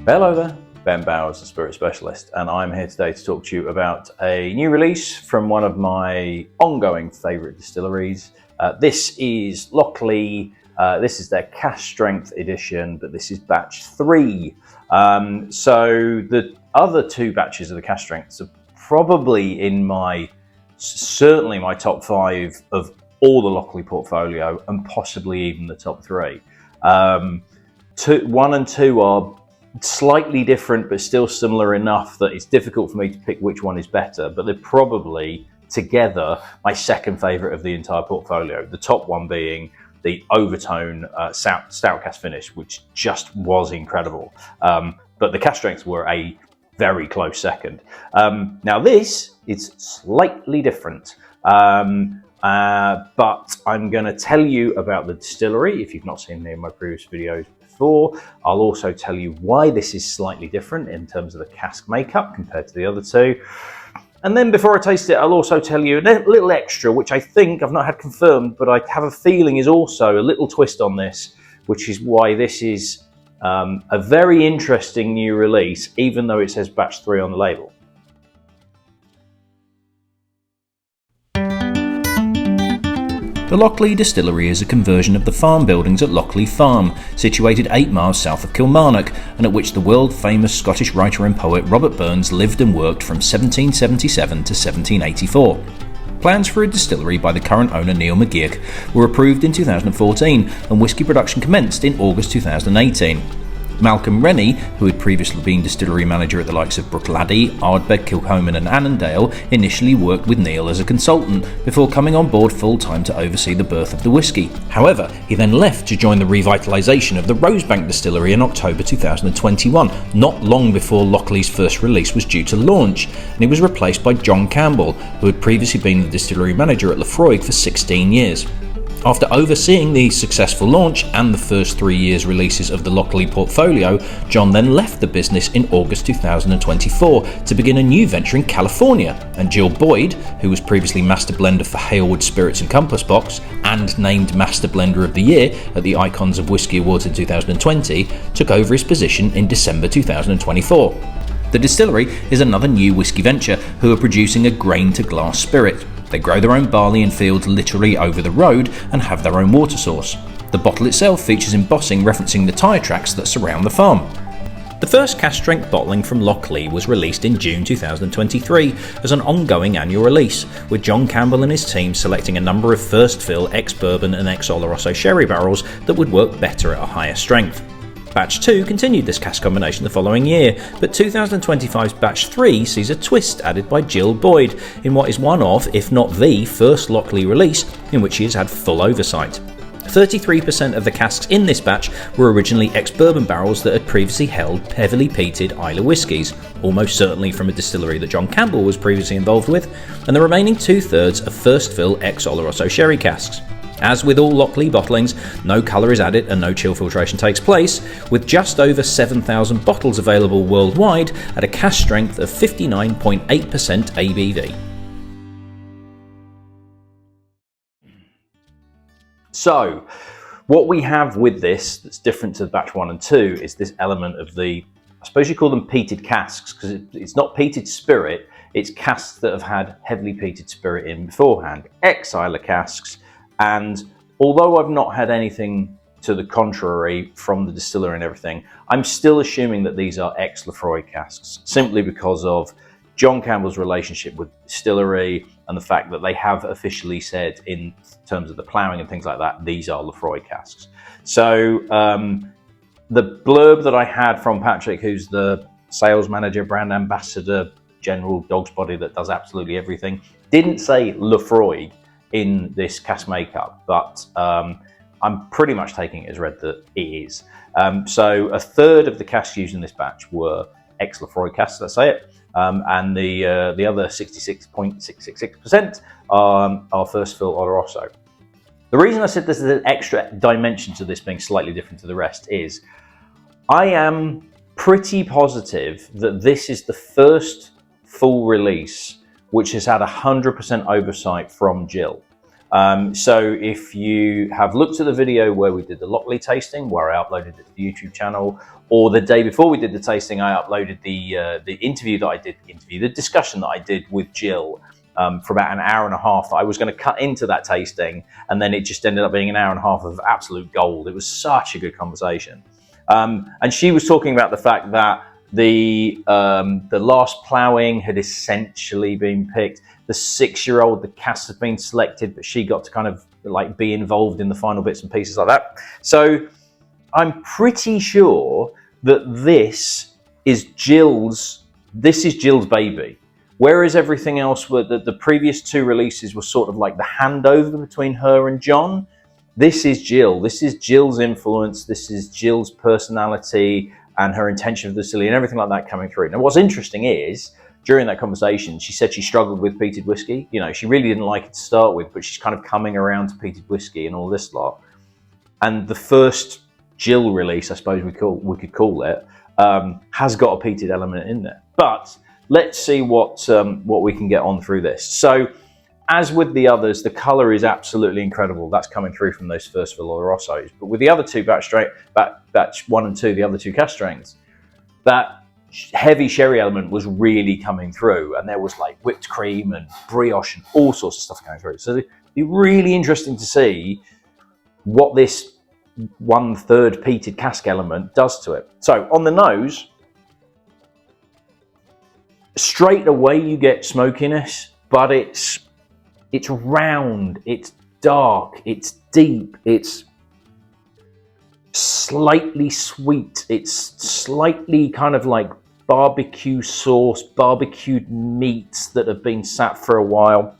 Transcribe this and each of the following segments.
Hello there, Ben Bowers, the Spirit Specialist, and I'm here today to talk to you about a new release from one of my ongoing favourite distilleries. This is Lochlea. This is their Cask Strength edition, but this is batch 3. So the other 2 batches of the Cask Strengths are probably in certainly my top 5 of all the Lochlea portfolio, and possibly even the top 3. 1 and 2 are slightly different, but still similar enough that it's difficult for me to pick which one is better, but they're probably together my second favourite of the entire portfolio. The top one being the overtone stout cask finish, which just was incredible. But the Cask Strengths were a very close second. Now this is slightly different, but I'm going to tell you about the distillery if you've not seen any of my previous videos before. I'll also tell you why this is slightly different in terms of the cask makeup compared to the other 2. And then before I taste it, I'll also tell you a little extra, which I think I've not had confirmed, but I have a feeling is also a little twist on this, which is why this is a very interesting new release, even though it says batch 3 on the label. The Lochlea distillery is a conversion of the farm buildings at Lochlea Farm, situated 8 miles south of Kilmarnock, and at which the world-famous Scottish writer and poet Robert Burns lived and worked from 1777 to 1784. Plans for a distillery by the current owner Neil McGeoch were approved in 2014, and whisky production commenced in August 2018. Malcolm Rennie, who had previously been distillery manager at the likes of Bruichladdich, Ardbeg, Kilchoman and Annandale, initially worked with Neil as a consultant before coming on board full-time to oversee the birth of the whisky. However, he then left to join the revitalisation of the Rosebank distillery in October 2021, not long before Lochlea's first release was due to launch, and he was replaced by John Campbell, who had previously been the distillery manager at Lefroy for 16 years. After overseeing the successful launch and the first 3 years' releases of the Lochlea portfolio, John then left the business in August 2024 to begin a new venture in California, and Jill Boyd, who was previously Master Blender for Halewood Spirits and Compass Box and named Master Blender of the Year at the Icons of Whisky Awards in 2020, took over his position in December 2024. The distillery is another new whisky venture who are producing a grain-to-glass spirit. They grow their own barley in fields literally over the road and have their own water source. The bottle itself features embossing referencing the tyre tracks that surround the farm. The first Cask Strength bottling from Lochlea was released in June 2023 as an ongoing annual release, with John Campbell and his team selecting a number of first fill ex-Bourbon and ex-Oloroso sherry barrels that would work better at a higher strength. Batch 2 continued this cask combination the following year, but 2025's Batch 3 sees a twist added by Jill Boyd in what is one of, if not the, first Lochlea release in which she has had full oversight. 33% of the casks in this batch were originally ex-Bourbon barrels that had previously held heavily peated Islay whiskies, almost certainly from a distillery that John Campbell was previously involved with, and the remaining 2/3 of first fill ex-Oloroso sherry casks. As with all Lochlea bottlings, no colour is added and no chill filtration takes place, with just over 7,000 bottles available worldwide at a cask strength of 59.8% ABV. So, what we have with this that's different to batch 1 and 2 is this element of the, I suppose you call them peated casks, because it's not peated spirit, it's casks that have had heavily peated spirit in beforehand, ex-Islay casks. And although I've not had anything to the contrary from the distiller and everything, I'm still assuming that these are ex-Lefroy casks, simply because of John Campbell's relationship with the distillery and the fact that they have officially said in terms of the ploughing and things like that, these are Lefroy casks. So the blurb that I had from Patrick, who's the sales manager, brand ambassador, general dog's body that does absolutely everything, didn't say Lefroy in this cask makeup, but I'm pretty much taking it as read that it is. So 1/3 of the casks used in this batch were ex-Lefroy casks, let's say it, and the other 66.666% are first fill Oloroso. The reason I said this is an extra dimension to this being slightly different to the rest is I am pretty positive that this is the first full release which has had 100% oversight from Jill. So if you have looked at the video where we did the Lochlea tasting, where I uploaded it to the YouTube channel, or the day before we did the tasting, I uploaded the interview that I did, the discussion that I did with Jill for about an hour and a half that I was going to cut into that tasting, and then it just ended up being an hour and a half of absolute gold. It was such a good conversation. And she was talking about the fact that the last ploughing had essentially been picked. The 6-year-old, the cask had been selected, but she got to kind of like be involved in the final bits and pieces like that. So I'm pretty sure that this is Jill's baby. Whereas everything else, the previous 2 releases were sort of like the handover between her and John. This is Jill. This is Jill's influence. This is Jill's personality and her intention of the distillery and everything like that coming through. Now, what's interesting is, during that conversation, she said she struggled with peated whiskey. You know, she really didn't like it to start with, but she's kind of coming around to peated whiskey and all this lot. And the first Jill release, I suppose we could call it, has got a peated element in there. But let's see what we can get on through this. So, as with the others, the colour is absolutely incredible. That's coming through from those first Olorosos. But with the other 2 batch 1 and 2, the other 2 cask strengths, that heavy sherry element was really coming through, and there was like whipped cream and brioche and all sorts of stuff going through. So it'd be really interesting to see what this 1/3 peated cask element does to it. So on the nose, straight away you get smokiness, but it's round, it's dark, it's deep, it's slightly sweet, it's slightly kind of like barbecue sauce, barbecued meats that have been sat for a while.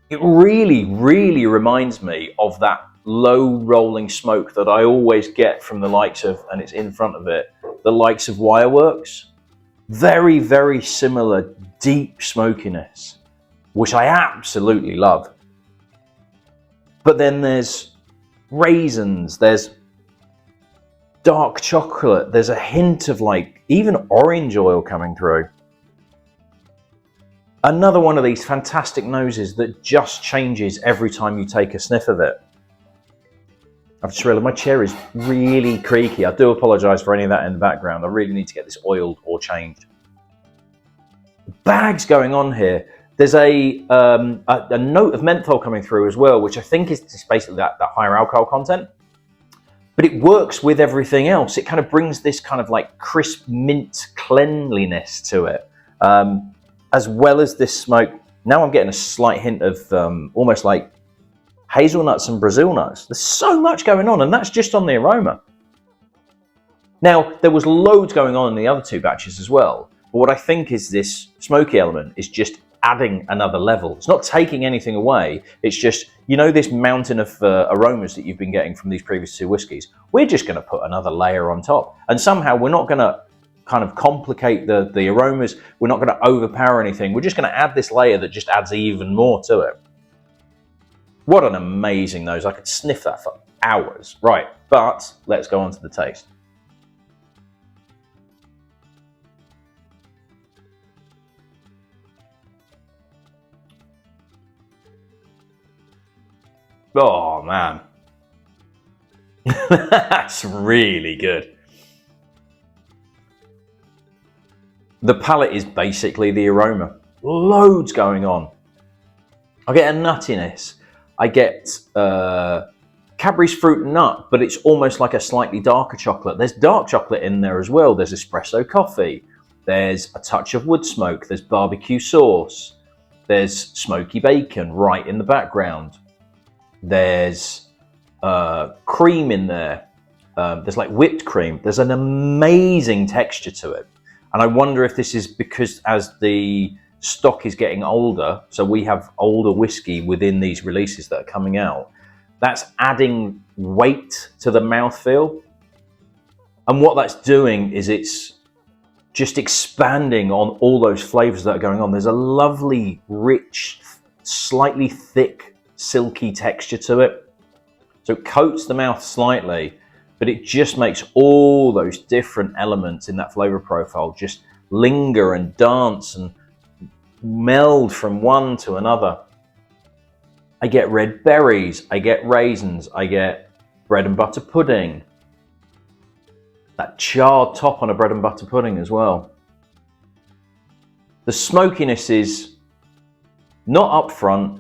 It really, really reminds me of that low rolling smoke that I always get from the likes of, and it's in front of it, the likes of Wireworks. Very, very similar deep smokiness, which I absolutely love. But then there's raisins, there's dark chocolate, there's a hint of like even orange oil coming through. Another one of these fantastic noses that just changes every time you take a sniff of it. I've just realised my chair is really creaky. I do apologise for any of that in the background. I really need to get this oiled or changed. Bags going on here. There's a note of menthol coming through as well, which I think is just basically that higher alcohol content. But it works with everything else. It kind of brings this kind of like crisp mint cleanliness to it, as well as this smoke. Now I'm getting a slight hint of almost like hazelnuts and Brazil nuts. There's so much going on, and that's just on the aroma. Now, there was loads going on in the other 2 batches as well. But what I think is this smoky element is just adding another level. It's not taking anything away. It's just, you know, this mountain of aromas that you've been getting from these previous 2 whiskies. We're just going to put another layer on top. And somehow we're not going to kind of complicate the aromas. We're not going to overpower anything. We're just going to add this layer that just adds even more to it. What an amazing nose. I could sniff that for hours. Right, but let's go on to the taste. Oh man, that's really good. The palate is basically the aroma. Loads going on. I get a nuttiness. I get Cadbury's fruit and nut, but it's almost like a slightly darker chocolate. There's dark chocolate in there as well. There's espresso coffee. There's a touch of wood smoke. There's barbecue sauce. There's smoky bacon right in the background. There's cream in there. There's like whipped cream. There's an amazing texture to it. And I wonder if this is because as the stock is getting older, so we have older whiskey within these releases that are coming out, that's adding weight to the mouthfeel. And what that's doing is it's just expanding on all those flavors that are going on. There's a lovely, rich, slightly thick, silky texture to it. So it coats the mouth slightly, but it just makes all those different elements in that flavor profile just linger and dance and meld from one to another. I get red berries, I get raisins, I get bread and butter pudding. That charred top on a bread and butter pudding as well. The smokiness is not upfront,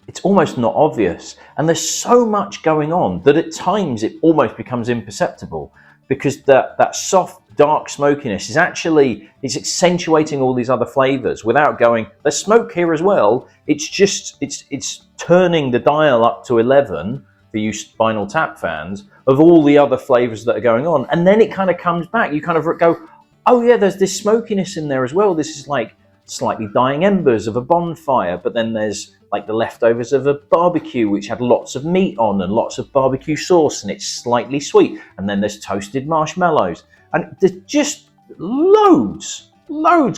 it's almost not obvious. And there's so much going on that at times it almost becomes imperceptible, because that soft, dark smokiness is actually, it's accentuating all these other flavors without going, there's smoke here as well. It's just, it's turning the dial up to 11, for you Spinal Tap fans, of all the other flavors that are going on. And then it kind of comes back. You kind of go, oh yeah, there's this smokiness in there as well. This is like slightly dying embers of a bonfire, but then there's like the leftovers of a barbecue which had lots of meat on and lots of barbecue sauce, and it's slightly sweet. And then there's toasted marshmallows, and there's just loads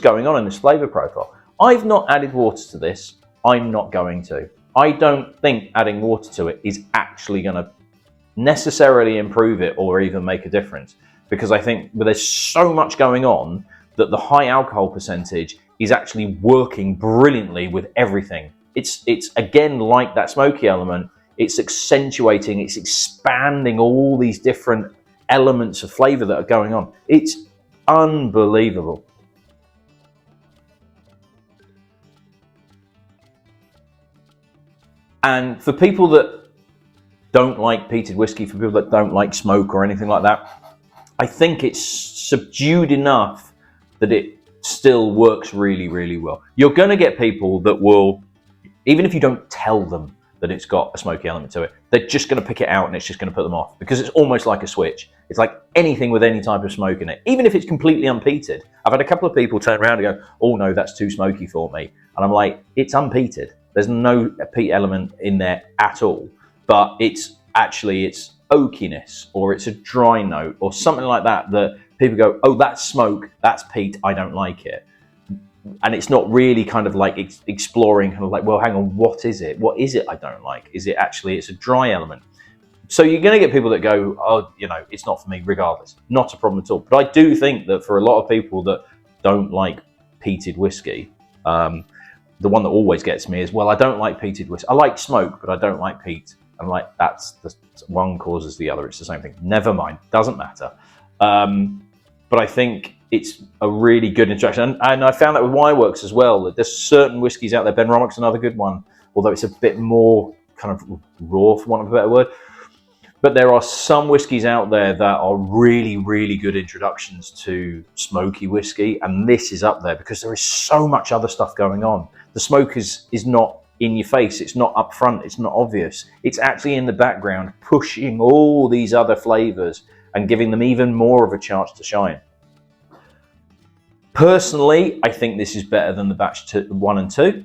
going on in this flavor profile. I've not added water to this. I'm not going to. I don't think adding water to it is actually going to necessarily improve it or even make a difference, because I think there's so much going on that the high alcohol percentage is actually working brilliantly with everything. It's again, like that smoky element, it's accentuating, it's expanding all these different elements of flavor that are going on. It's unbelievable. And for people that don't like peated whiskey, for people that don't like smoke or anything like that, I think it's subdued enough that it still works really, really well. You're going to get people that will, even if you don't tell them that it's got a smoky element to it, they're just going to pick it out and it's just going to put them off, because it's almost like a switch. It's like anything with any type of smoke in it, even if it's completely unpeated. I've had a couple of people turn around and go, oh no, that's too smoky for me. And I'm like, it's unpeated. There's no peat element in there at all, but it's actually, it's oakiness, or it's a dry note or something like that, that people go, oh, that's smoke, that's peat, I don't like it. And it's not really kind of like exploring, kind of like, well, hang on, what is it? What is it I don't like? Is it actually, it's a dry element? So you're going to get people that go, oh, you know, it's not for me regardless. Not a problem at all. But I do think that for a lot of people that don't like peated whiskey, the one that always gets me is, well, I don't like peated whiskey. I like smoke, but I don't like peat. I'm like, that's the one causes the other. It's the same thing. Never mind. Doesn't matter. But I think it's a really good introduction. And I found that with Wireworks as well, that there's certain whiskies out there. Ben Romach's another good one, although it's a bit more kind of raw, for want of a better word. But there are some whiskies out there that are really, really good introductions to smoky whiskey. And this is up there because there is so much other stuff going on. The smoke is not in your face. It's not up front. It's not obvious. It's actually in the background, pushing all these other flavors and giving them even more of a chance to shine. Personally, I think this is better than the batch 1 and 2.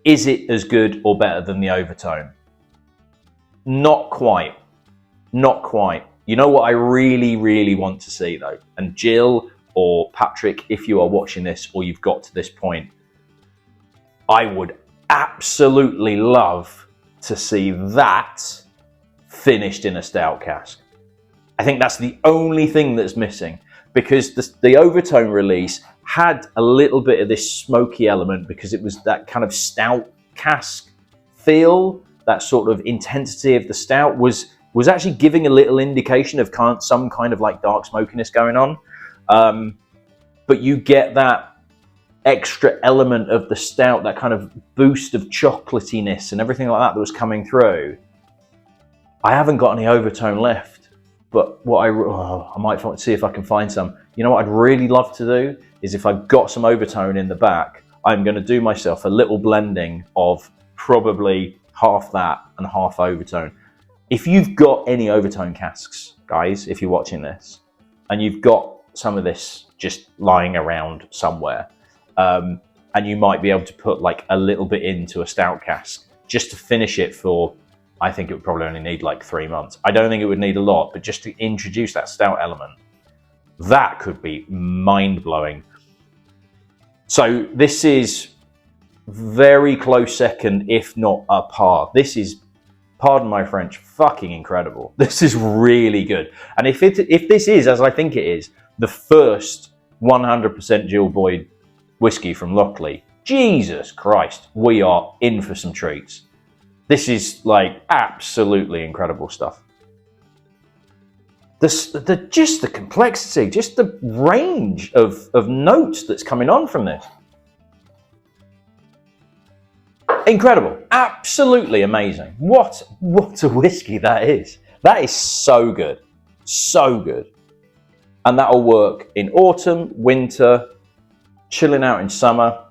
Is it as good or better than the Overtone? Not quite. Not quite. You know what I really, really want to see though? And Jill or Patrick, if you are watching this or you've got to this point, I would absolutely love to see that finished in a stout cask. I think that's the only thing that's missing, because the Overtone release had a little bit of this smoky element because it was that kind of stout cask feel. That sort of intensity of the stout was actually giving a little indication of some kind of like dark smokiness going on. But you get that extra element of the stout, that kind of boost of chocolatiness and everything like that was coming through. I haven't got any Overtone left, but what I might see if I can find some. You know what I'd really love to do is, if I've got some Overtone in the back, I'm going to do myself a little blending of probably half that and half Overtone. If you've got any Overtone casks, guys, if you're watching this, and you've got some of this just lying around somewhere, and you might be able to put like a little bit into a stout cask just to finish it for, I think it would probably only need like 3 months. I don't think it would need a lot, but just to introduce that stout element, that could be mind-blowing. So this is very close second, if not a par. This is, pardon my French, fucking incredible. This is really good. And if this is, as I think it is, the first 100% Jill Boyd whiskey from Lochlea, Jesus Christ, we are in for some treats. This is like absolutely incredible stuff. Just the complexity, just the range of notes that's coming on from this. Incredible, absolutely amazing. What a whiskey that is. That is so good, so good. And that'll work in autumn, winter, chilling out in summer.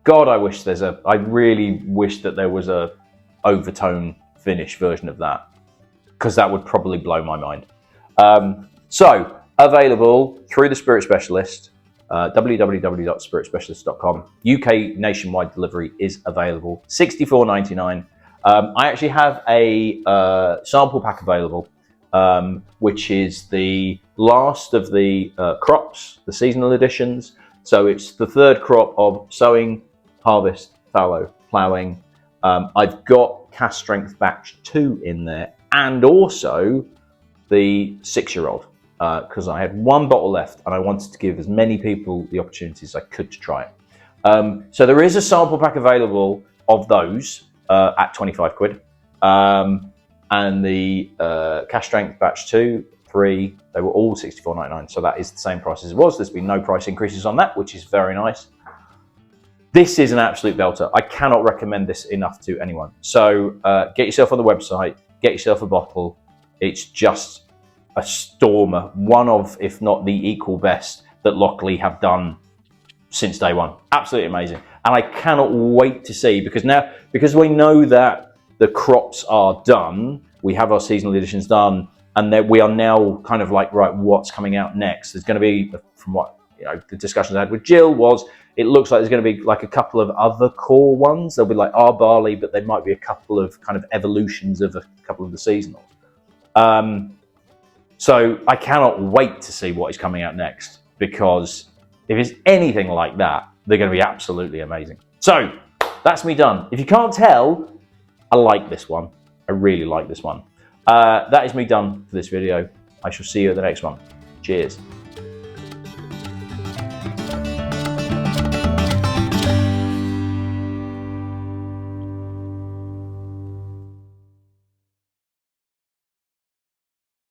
God, I really wish that there was a overtone finish version of that, because that would probably blow my mind. So available through the Spirit Specialist, www.spiritspecialist.com. UK nationwide delivery is available, $64.99. I actually have a sample pack available, which is the last of the crops, the seasonal editions. So it's the third crop of sowing, harvest, fallow, ploughing. I've got Cask Strength batch 2 in there, and also the 6-year-old, because I had one bottle left and I wanted to give as many people the opportunity as I could to try it. So there is a sample pack available of those at 25 quid. And the Cask Strength batch 2, 3, they were all $64.99. So that is the same price as it was. There's been no price increases on that, which is very nice. This is an absolute belter. I cannot recommend this enough to anyone. So get yourself on the website, get yourself a bottle. It's just a stormer, one of, if not the equal best that Lochlea have done since day one. Absolutely amazing. And I cannot wait to see, because we know that the crops are done, we have our seasonal editions done, and that we are now kind of like, right, what's coming out next? There's going to be, from what the discussions I had with Jill was, it looks like there's going to be like a couple of other core ones. There'll be like our barley, but there might be a couple of kind of evolutions of a couple of the seasonals. So I cannot wait to see what is coming out next, because if it's anything like that, they're going to be absolutely amazing. So that's me done. If you can't tell, I like this one. I really like this one. That is me done for this video. I shall see you at the next one. Cheers.